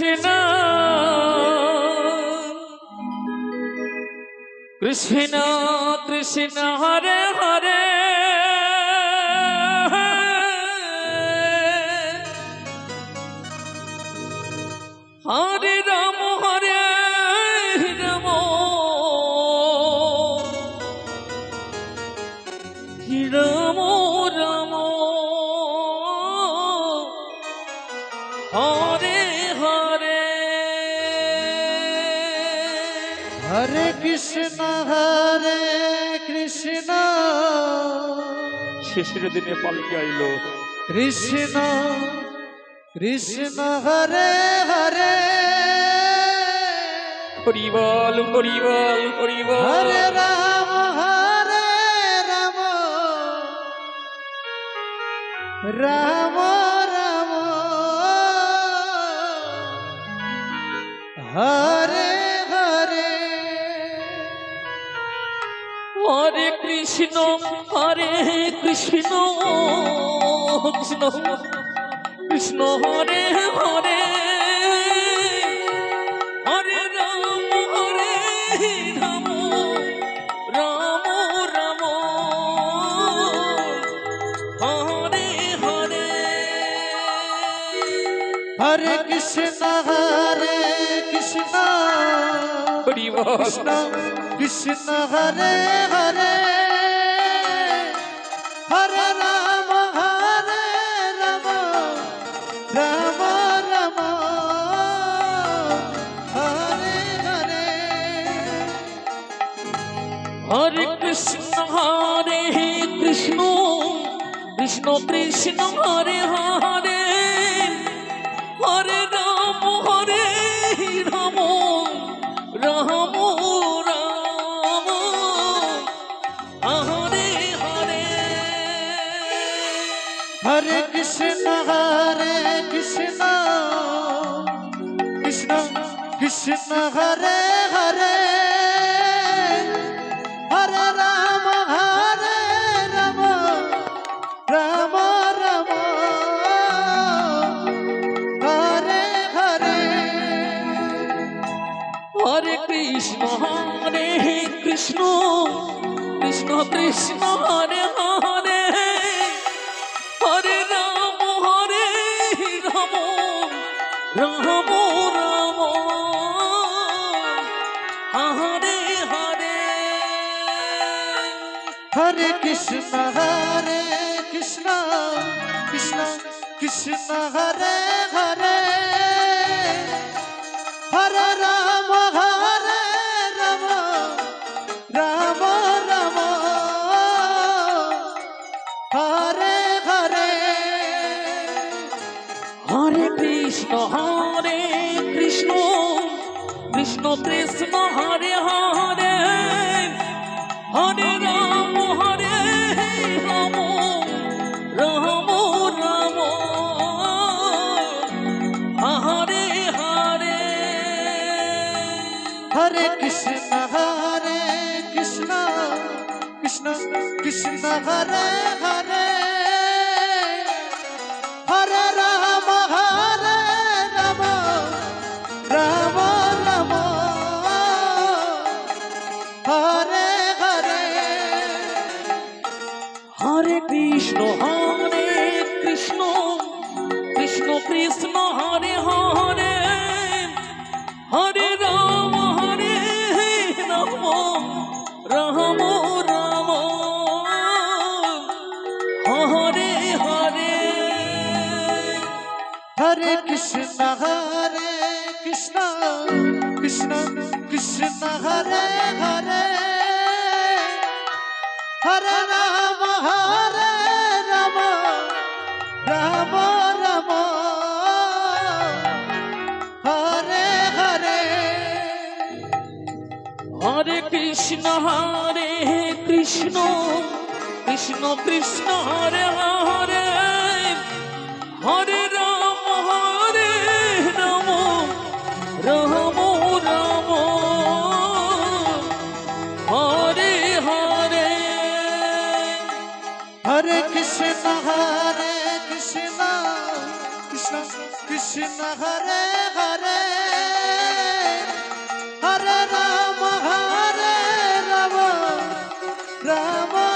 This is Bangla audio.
কৃষ্ণ কৃষ্ণ কৃষ্ণ হরে হরে হরে রাম রাম রাম হরে হরে হরে কৃষ্ণ শেষের দিনে পালকি আইল কৃষ্ণ কৃষ্ণ হরে হরে হরিবল হরিবল হরিবল হরে রাম রাম রাম হরে হরে হরে কৃষ্ণ কৃষ্ণ কৃষ্ণ কৃষ্ণ হরে হরে হরে রাম রাম রাম রাম হরে হরে হরে কৃষ্ণ কৃষ্ণ হরিবল কৃষ্ণ হরে হরে হরে রাম রাম রাম রাম হরে হরে হরে কৃষ্ণ কৃষ্ণ কৃষ্ণ কৃষ্ণ হরে হরে হরে রাম রাম রাম রাম হরে হরে হরে কৃষ্ণ কৃষ্ণ কৃষ্ণ কৃষ্ণ হরে হরে হরে রাম রাম রাম রাম হরে হরে হরে কৃষ্ণ কৃষ্ণ কৃষ্ণ কৃষ্ণ হরে হরে হরে রাম রাম রাম রাম হরে হরে হরে কৃষ্ণ কৃষ্ণ কৃষ্ণ কৃষ্ণ হরে হরে হরে রাম রাম রাম রাম হরে হরে হরে কৃষ্ণ কৃষ্ণ কৃষ্ণ কৃষ্ণ হরে হরে হরে রাম রাম রাম রাম হরে হরে হরে কৃষ্ণ কৃষ্ণ কৃষ্ণ কৃষ্ণ হরে হরে হরে রাম রাম রাম রাম হরে হরে হরে কৃষ্ণ কৃষ্ণ কৃষ্ণ কৃষ্ণ হরে হরে হরে রাম রাম রাম হরে হরে হরে কৃষ্ণ কৃষ্ণ কৃষ্ণ কৃষ্ণ হরে হরে হরে রাম রাম রাম রাম হরে হরে হরে কৃষ্ণ কৃষ্ণ কৃষ্ণ কৃষ্ণ হরে হরে হরে রাম রাম রাম রাম হরে হরে হরে কৃষ্ণ কৃষ্ণ কৃষ্ণ কৃষ্ণ হরে হরে রাম, হরে রাম, রাম